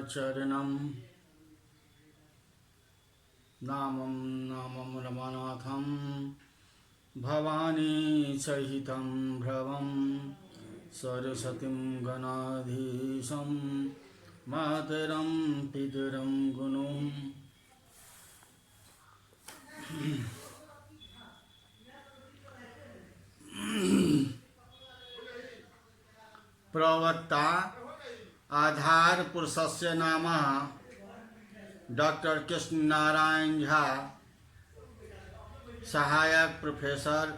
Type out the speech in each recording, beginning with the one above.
चरणं नामं नामं रमानाथं भवानी सहितं भ्रवं सरस्वतीं गणाधीशं मातरं पितरं गुरुं प्रवक्ता आधार पुरुषस्य नाम डॉक्टर कृष्ण नारायण झा, सहायक प्रोफेसर,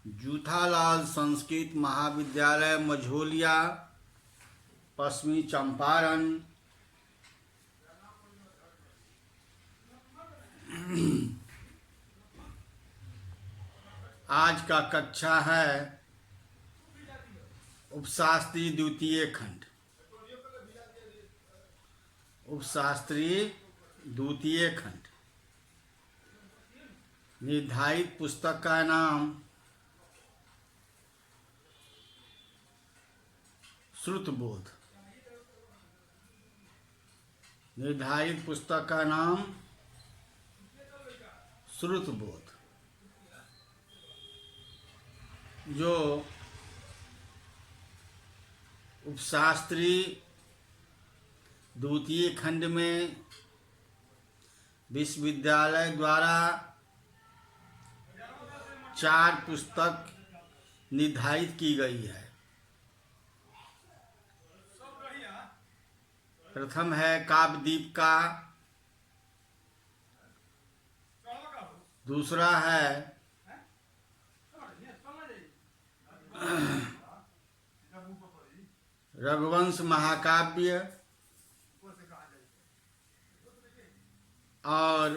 जूथालाल संस्कृत महाविद्यालय मझोलिया, पश्चिमी चंपारण। आज का कक्षा है उपशास्त्री द्वितीय खंड। उपशास्त्री द्वितीय खंड निर्धारित पुस्तक का नाम श्रुतबोध। निर्धारित पुस्तक का नाम श्रुतबोध, जो उपशास्त्री द्वितीय खंड में विश्वविद्यालय द्वारा 4 पुस्तक निर्धारित की गई है। प्रथम है काव्यदीप का, दूसरा है रघुवंश महाकाव्य और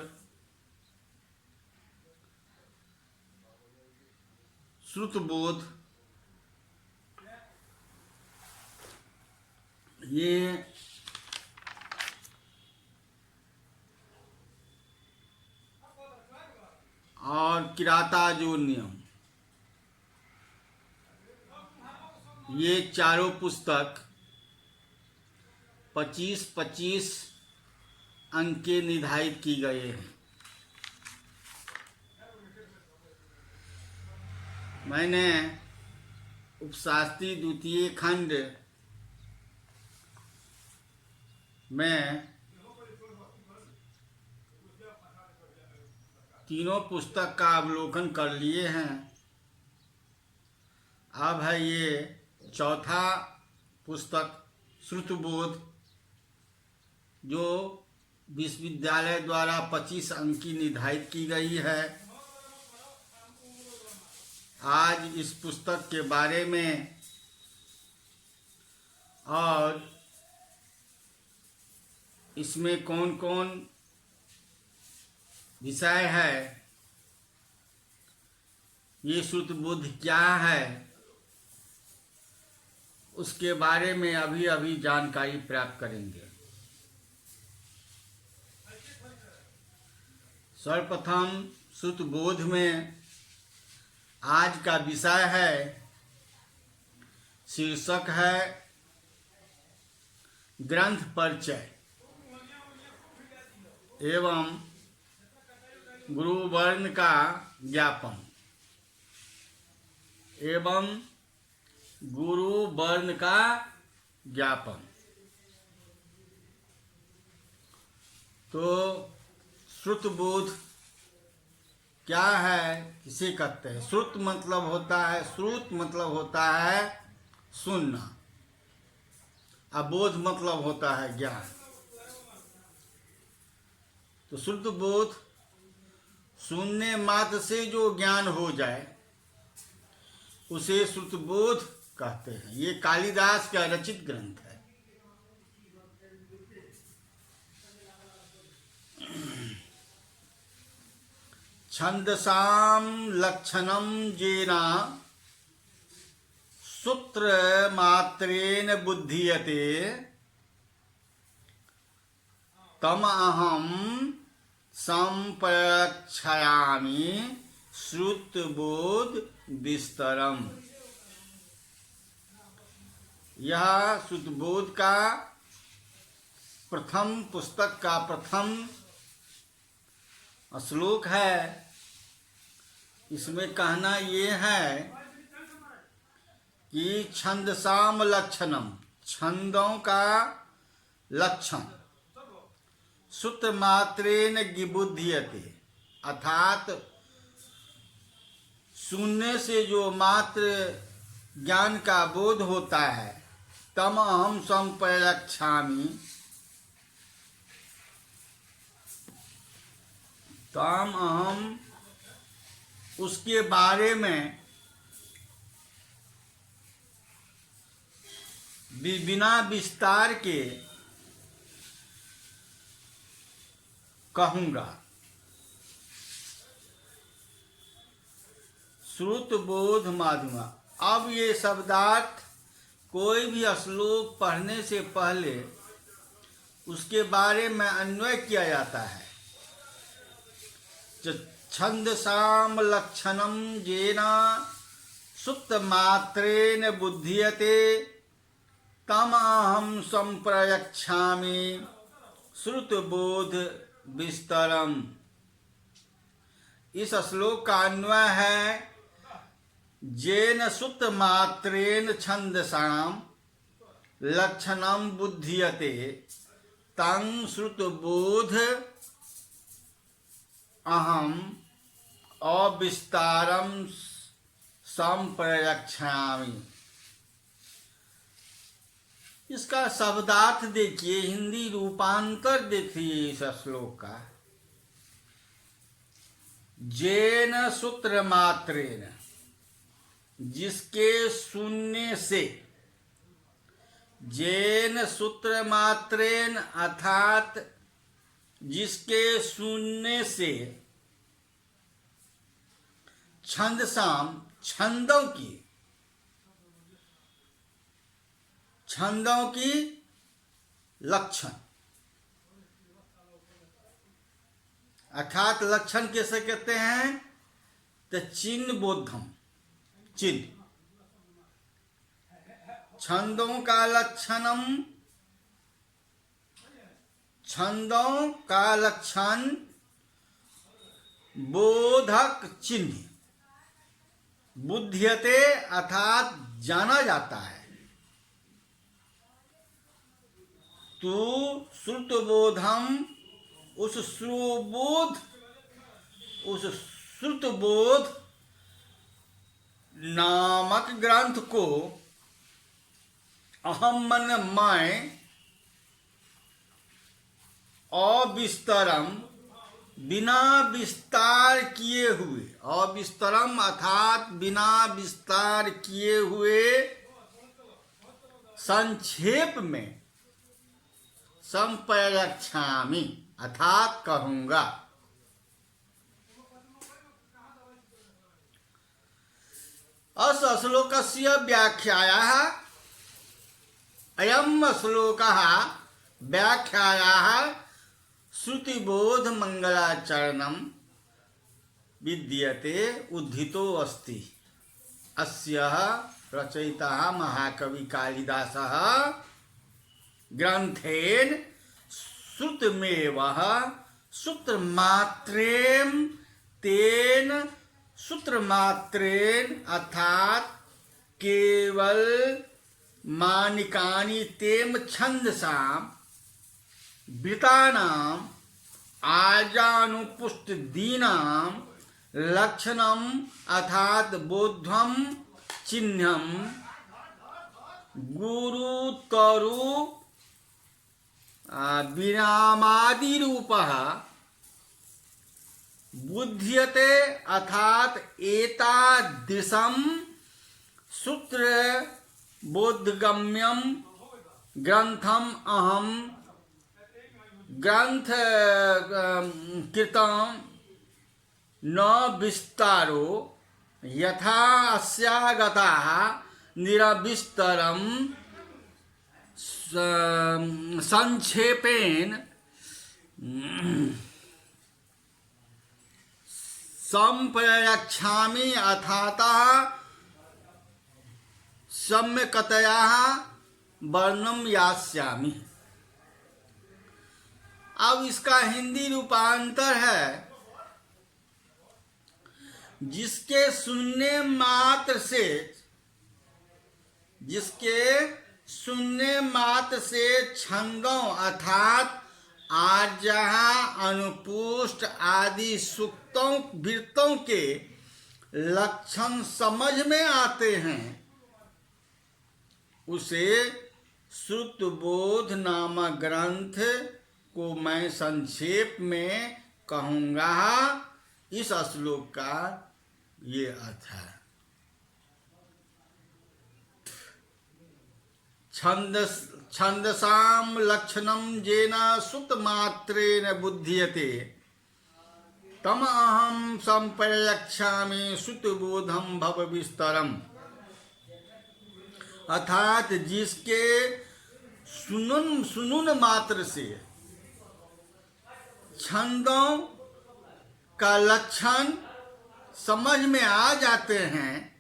श्रुतबोध। ये और किरातार्जुनीयम, ये चारों पुस्तक 25-25 अंक के निर्धारित की गए हैं। मैंने उपशास्त्री द्वितीय खंड में तीनों पुस्तक का अवलोकन कर लिए हैं। अब है ये चौथा पुस्तक श्रुतबोध, जो विश्वविद्यालय द्वारा 25 अंक की निर्धारित की गई है। आज इस पुस्तक के बारे में और इसमें कौन कौन विषय है, ये श्रुतबोध क्या है, उसके बारे में अभी जानकारी प्राप्त करेंगे। सर्वप्रथम श्रुतबोध में आज का विषय है, शीर्षक है ग्रंथ परिचय एवं गुरुवर्ण का ज्ञापन। एवं गुरु वर्ण का ज्ञापन। तो श्रुतबोध क्या है, किसे कहते हैं? श्रुत मतलब होता है सुनना, अबोध मतलब होता है ज्ञान। तो श्रुतबोध सुनने मात्र से जो ज्ञान हो जाए उसे श्रुतबोध कहते हैं। ये कालिदास का रचित ग्रंथ है। छंदसाम लक्षणम जेना सूत्र मात्रेन बुद्धीयते तम अहम संप्रक्षयामि श्रुतबोध विस्तरम। यह श्रुतबोध का प्रथम पुस्तक का प्रथम श्लोक है। इसमें कहना ये है कि छंदसाम लक्षणम, छंदों का लक्षण, सूत्र मात्रेन गिबुध्यते, अर्थात सुनने से जो मात्र ज्ञान का बोध होता है, तम अहम संप्रयच्छामि, तम अहम उसके बारे में बिना विस्तार के कहूँगा। श्रुत बोध माध्यम। अब ये शब्दार्थ कोई भी श्लोक पढ़ने से पहले उसके बारे में अन्वय किया जाता है। छंदसाम लक्षणम जेना सुप्त मात्रेन बुध्यते तम अहम संप्रयच्छामि श्रुत बोध विस्तरम। इस श्लोक का अन्वय है जेन सुप्त मात्रेन छंदसाम लक्षणम बुध्यते तं श्रुत बोध अहम अविस्तारम संप्रयच्छामि। इसका शब्दार्थ देखिए, हिंदी रूपांतर देखिए इस श्लोक का। जेन सूत्र मात्रेन, जिसके सुनने से, जेन सूत्र मात्रेन अर्थात जिसके सुनने से, छंदसाम छंदों की लक्षण, अर्थात लक्षण कैसे कहते हैं? तो चिन्ह बोधम, चिन्ह, छंदों का लक्षणम, छंदों का लक्षण बोधक चिन्ह, बुध्यते अर्थात जाना जाता है। तू श्रुतबोधम, उस श्रुतबोध नामक ग्रंथ को अहम मन मैं अविस्तरम, बिना विस्तार किए हुए, अविस्तरम अर्थात बिना विस्तार किए हुए, संक्षेप में संप्रयच्छामि अर्थात कहूंगा। अस श्लोकस्य व्याख्यायाः, अयं श्लोकः व्याख्यायाः श्रुतिबोध मंगलाचरणं विद्यते उद्धितो अस्ति। अस्य रचयिता महाकवि कालिदासः ग्रंथेन श्रुतमेवः सूत्रमात्रेण, तेन सूत्रमात्रेण अर्थात केवल मानिकानि तेम छंदसाम वृतानाम आजानुपुष्ट दीनाम लक्षणम अर्थात बोधम चिन्हम गुरुतरु विरामादि रूपः बुध्यते अर्थात एतादृशं सूत्र बोधगम्यम ग्रंथम अहम ग्रंथ कृतं न विस्तारो यथा अस्यागताः निरविस्तरं संक्षेपेन संप्रयच्छामि अथातः सम्यकतया वर्णम यास्यामि। अब इसका हिंदी रूपांतर है, जिसके सुनने मात्र से छंदों अर्थात आर्जहा, अनुपुष्ट आदि सुक्तों वृत्तों के लक्षण समझ में आते हैं, उसे श्रुतबोध नामक ग्रंथ को मैं संक्षेप में कहूंगा। इस श्लोक का ये अर्थ है। छंदसाम लक्षणम जेन श्रुतमात्रेण बुध्यते तम अहम संप्रयच्छामि श्रुतबोधम भव विस्तरम। अर्थात जिसके सुनुन मात्र से छंदों का लक्षण समझ में आ जाते हैं,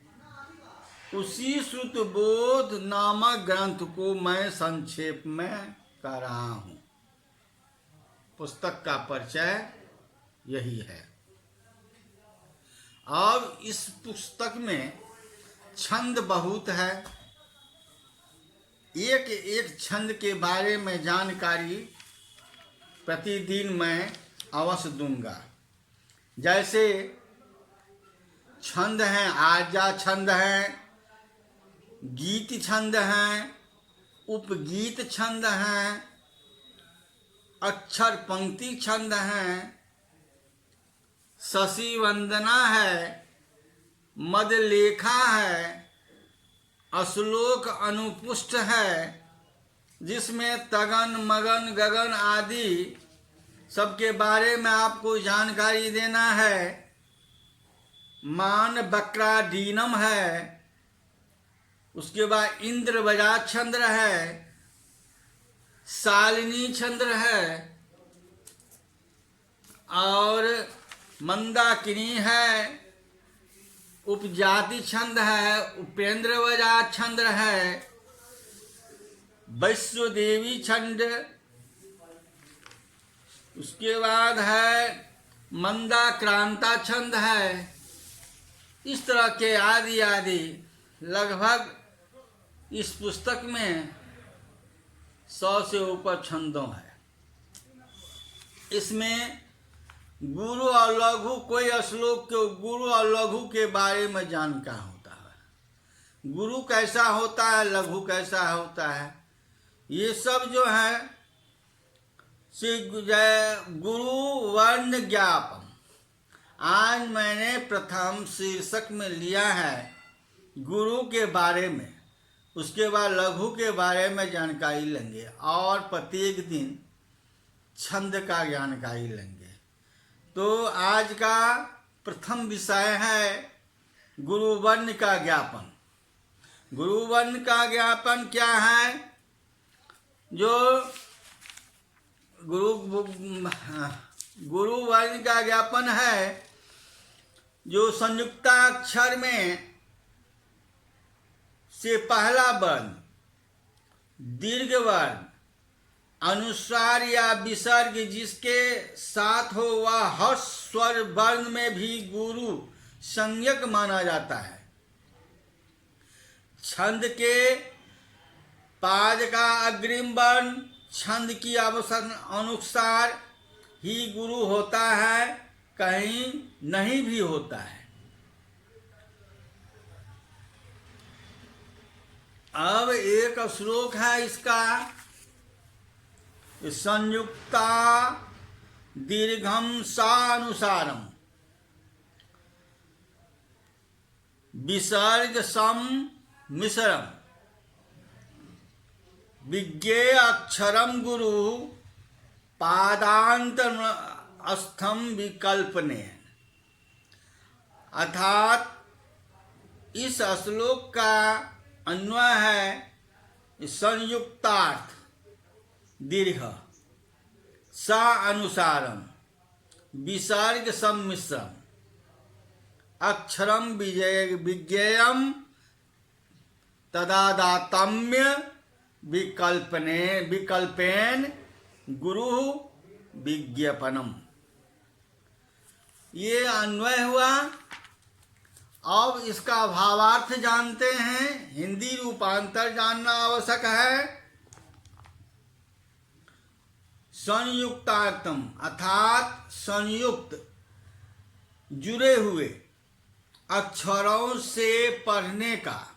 उसी श्रुतबोध नामक ग्रंथ को मैं संक्षेप में कर रहा हूं। पुस्तक का परिचय यही है। अब इस पुस्तक में छंद बहुत है। एक एक छंद के बारे में जानकारी प्रतिदिन मैं अवश्य दूंगा। जैसे छंद हैं, आर्जा छंद हैं, गीत छंद हैं, उपगीत छंद हैं, अक्षर पंक्ति छंद हैं, शशि वंदना है, मदलेखा है, श्लोक अनुपुष्ट है, जिसमें तगन मगन गगन आदि सबके बारे में आपको जानकारी देना है। मान बकरा डीनम है, उसके बाद इंद्र बजा चंद्र है, शालिनी चंद्र है, और मंदाकिनी है, उपजाति छंद है, उपेंद्र वजा छंद है, वैश्वदेवी छंद, उसके बाद है मंदा क्रांता छंद है। इस तरह के आदि आदि लगभग इस पुस्तक में 100 से ऊपर छंदों है। इसमें गुरु और लघु, कोई श्लोक के गुरु और लघु के बारे में जानकार होता है। गुरु कैसा होता है, लघु कैसा होता है, ये सब जो है गुरु वर्ण ज्ञापन। आज मैंने प्रथम शीर्षक में लिया है गुरु के बारे में, उसके बाद लघु के बारे में जानकारी लेंगे और प्रत्येक दिन छंद का जानकारी लेंगे। तो आज का प्रथम विषय है गुरु वर्ण का ज्ञापन। गुरु वर्ण का ज्ञापन क्या है? जो गुरु वर्ण का ज्ञापन है जो संयुक्ताक्षर में से पहला वर्ण, दीर्घ वर्ण, अनुस्वार या विसर्ग जिसके साथ हो वह हर्ष स्वर वर्ण में भी गुरु संज्ञक माना जाता है। छंद के पाद का अग्रिम वर्ण छंद की आवश्यकता अनुसार ही गुरु होता है, कहीं नहीं भी होता है। अब एक श्लोक है इसका, संयुक्ता दीर्घम सानुसारम विसर्ग सम मिश्रम विज्ञेय अक्षरम गुरु पादांत स्थम विकल्पने। अर्थात इस श्लोक का अन्वय है संयुक्तार्थ दीर्घ सा अनुसारम विसर्ग सम्मिश्रम अक्षरम विज्ञेयम तदादातम्य विकल्पेन गुरु विज्ञापनम। ये अन्वय हुआ। अब इसका भावार्थ जानते हैं। हिंदी रूपांतर जानना आवश्यक है। संयुक्तार्थम अर्थात संयुक्त जुड़े हुए अक्षरों से पढ़ने का।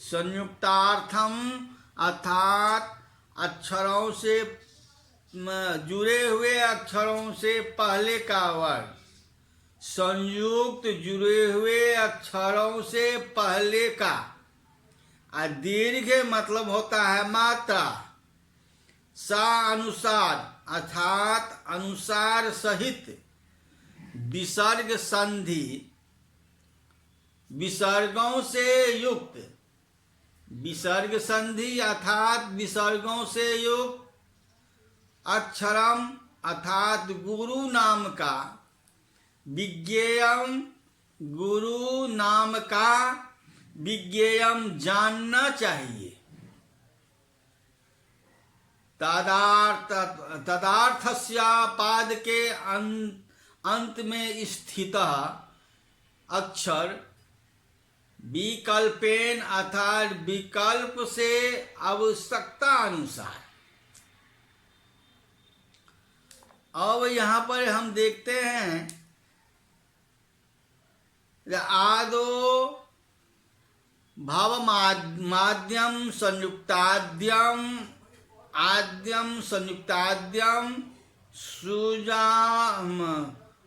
संयुक्तार्थम अर्थात अक्षरों से जुड़े हुए अक्षरों से पहले का वर्ग। संयुक्त जुड़े हुए अक्षरों से पहले का। दीर्घ मतलब होता है मात्रा। सा अनुसार अर्थात अनुसार सहित। विसर्ग संधि विसर्गों से युक्त। विसर्ग संधि अर्थात विसर्गों से युक्त। अक्षरम अर्थात गुरु नाम का। विज्ञेयम गुरु नाम का। विज्ञेयम जानना चाहिए। तदार्थस्य पाद के अंत में स्थित अक्षर विकल्पेन अर्थात विकल्प से आवश्यकता अनुसार। अब यहाँ पर हम देखते हैं आदो भाव माध्यम संयुक्ताद्यम आद्यम संयुक्ताद्यम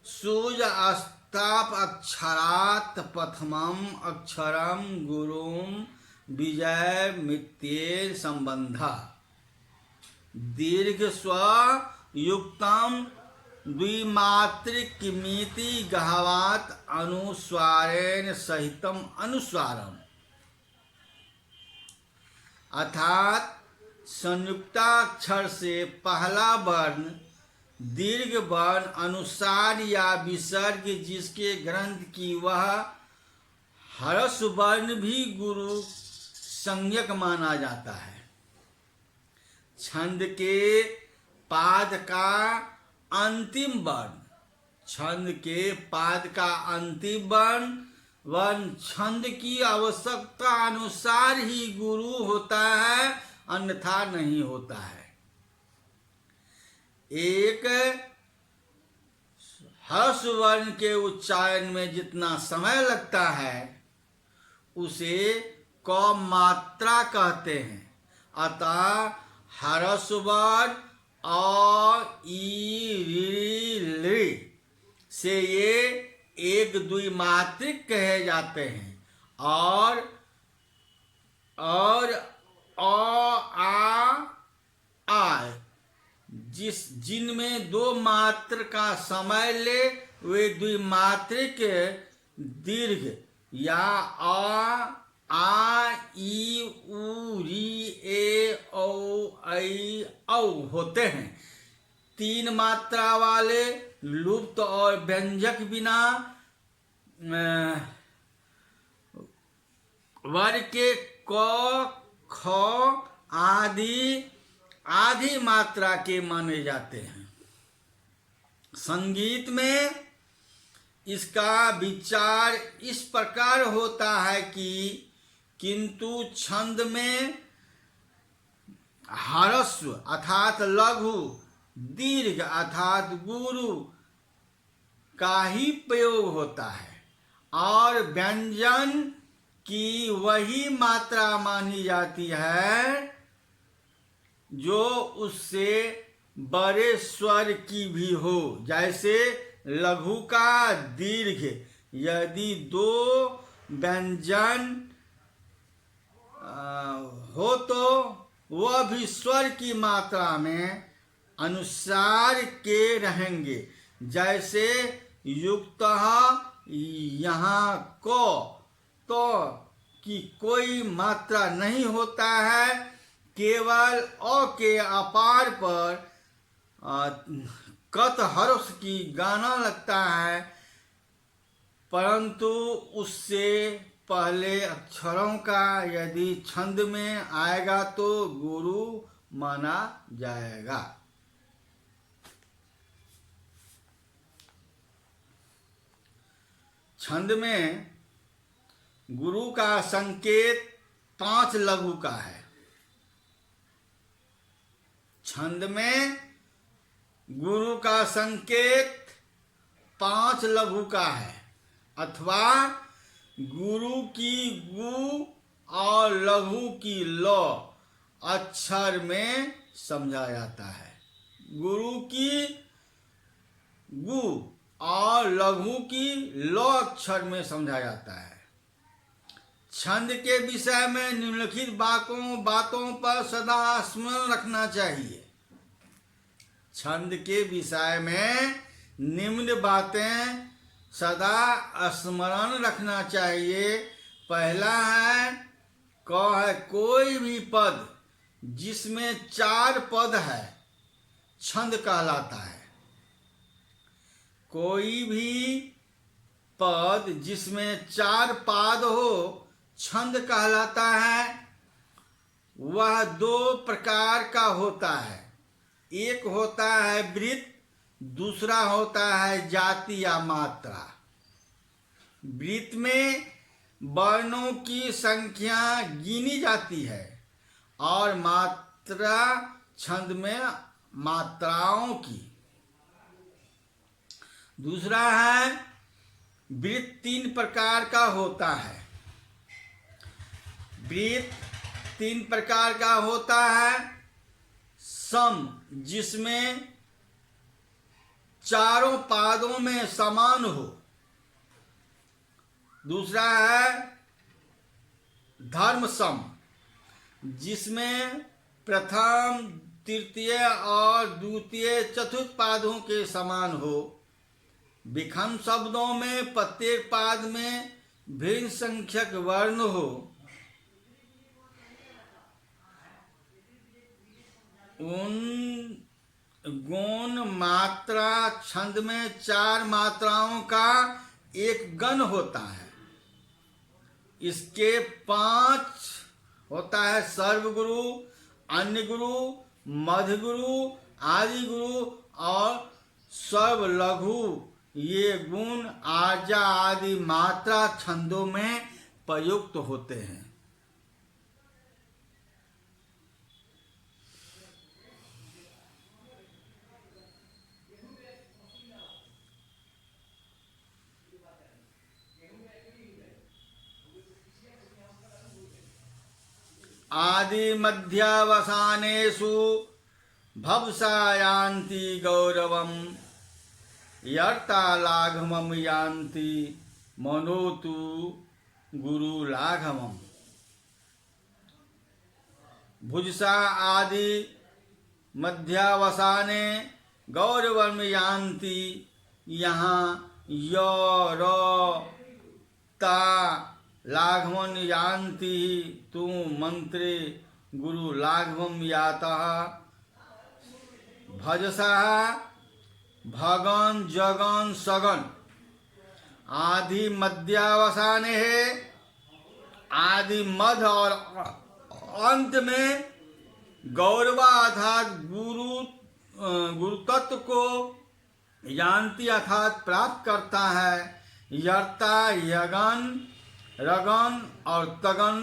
सूज अस्ताप अक्षरात् प्रथमम अक्षरम गुरुम विजय मित्ये संबंध। दीर्घ स्व युक्तम द्विमात्रिकमिति गहवात अनुस्वारेण सहितम अनुस्वारम। अर्थात संयुक्ताक्षर से पहला वर्ण दीर्घ वर्ण अनुसार या विसर्ग जिसके ग्रंथ की वह हर्ष वर्ण भी गुरु संज्ञक माना जाता है। छंद के पाद का अंतिम वर्ण। छंद के पाद का अंतिम वर्ण छंद की आवश्यकता अनुसार ही गुरु होता है, अन्यथा नहीं होता है। एक हर्ष वर्ण के उच्चारण में जितना समय लगता है उसे क मात्रा कहते हैं। अतः हर्ष वर्ण अ ई ऋ से ये एक द्विमात्रिक कहे जाते हैं और आ जिनमें दो मात्र का समय ले वे द्विमात्रिक दीर्घ या आ ई उ री ए औ ऐ औ होते हैं। तीन मात्रा वाले लुप्त और व्यंजक बिना वर्ग के क ख आदि मात्रा के माने जाते हैं। संगीत में इसका विचार इस प्रकार होता है कि किंतु छंद में ह्रस्व अर्थात लघु, दीर्घ अर्थात गुरु का ही प्रयोग होता है और व्यंजन की वही मात्रा मानी जाती है जो उससे बड़े स्वर की भी हो। जैसे लघु का दीर्घ, यदि दो व्यंजन हो तो वह भी स्वर की मात्रा में अनुसार के रहेंगे। जैसे युक्त यहाँ को तो की कोई मात्रा नहीं होता है, केवल अ के अपार पर कत हर्ष की गाना लगता है, परंतु उससे पहले अक्षरों का यदि छंद में आएगा तो गुरु माना जाएगा। छंद में गुरु का संकेत 5 लघु का है। छंद में गुरु का संकेत 5 लघु का है, अथवा गुरु की गु और लघु की ल अक्षर में समझा जाता है। गुरु की गु और लघु की ल अक्षर में समझा जाता है। छंद के विषय में निम्नलिखित बातों पर सदा स्मरण रखना चाहिए। छंद के विषय में निम्न बातें सदा स्मरण रखना चाहिए। पहला है कोई भी पद जिसमें 4 पद है छंद कहलाता है। कोई भी पद जिसमें 4 पाद हो छंद कहलाता है। वह 2 प्रकार का होता है। एक होता है वृत्त, दूसरा होता है जाति या मात्रा। वृत्त में वर्णों की संख्या गिनी जाती है और मात्रा छंद में मात्राओं की। दूसरा है वृत्त 3 प्रकार का होता है। वृत्त 3 प्रकार का होता है। सम, जिसमें चारों पादों में समान हो। दूसरा है धर्म सम, जिसमें प्रथम, तृतीय और द्वितीय चतुर्थ पादों के समान हो। विखम शब्दों में प्रत्येक पाद में भिन्न संख्यक वर्ण हो। उन गौण मात्रा छंद में 4 मात्राओं का एक गण होता है। इसके 5 होता है सर्वगुरु, अन्य गुरु, मध्य गुरु, आदि गुरु और सर्व लघु। ये गुण आजा आदि मात्रा छंदों में प्रयुक्त होते हैं। आदि मध्यावसानेषु भवसा यान्ति गौरवम् यर्ता लाघवम् यान्ति मनोतु गुरु लाघवम्। भुजसा आदि मध्यावसाने गौरवम् यान्ति। यहाँ य र ता लाघवं यान्ति तु मंत्रे गुरु लाघवं यातः। भजसा भगन जगन सगन आदि मध्यावसाने है। आदि मध्य और अंत में गौरवा अर्थात गुरु तत्व को यान्ति अर्थात प्राप्त करता है। यर्ता यगन रगन और तगन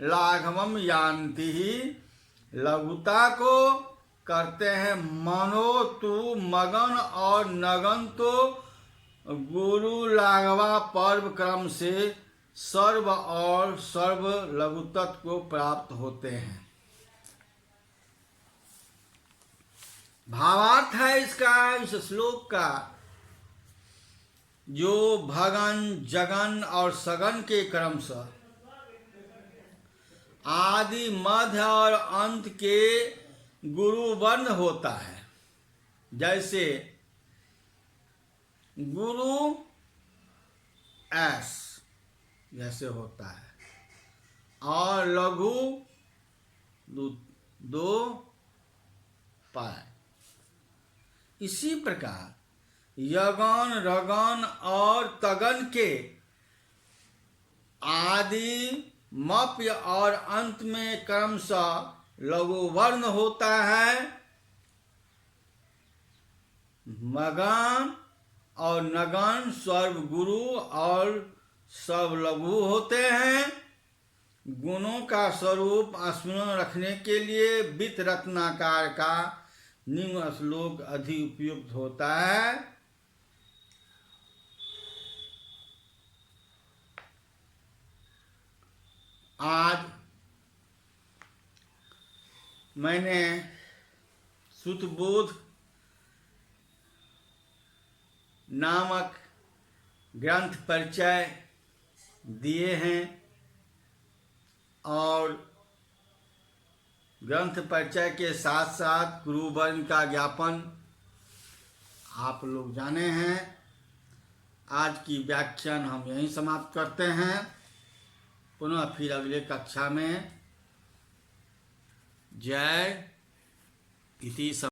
लाघवम यान्ति ही लघुता को करते हैं। मनो तु मगन और नगन तो गुरु लाघवा पर्व क्रम से सर्व और सर्व लघुतत्व को प्राप्त होते हैं। भावार्थ है इसका, इस श्लोक का, जो भगन जगन और सगन के क्रम से आदि मध्य और अंत के गुरु वर्ण होता है। जैसे गुरु एस जैसे होता है और लघु दो पाए। इसी प्रकार यगन रगन और तगन के आदि मप्य और अंत में क्रमशः लघु वर्ण होता है। मगन और नगण सर्वगुरु और सब लघु होते हैं। गुणों का स्वरूप स्मरण रखने के लिए वित्त रत्नाकार का निम्न श्लोक अधिक उपयुक्त होता है। आज मैंने सुतबोध नामक ग्रंथ परिचय दिए हैं और ग्रंथ परिचय के साथ साथ गुरुवर्ण का ज्ञापन आप लोग जाने हैं। आज की व्याख्यान हम यहीं समाप्त करते हैं। पुनः फिर अगले कक्षा में जय इति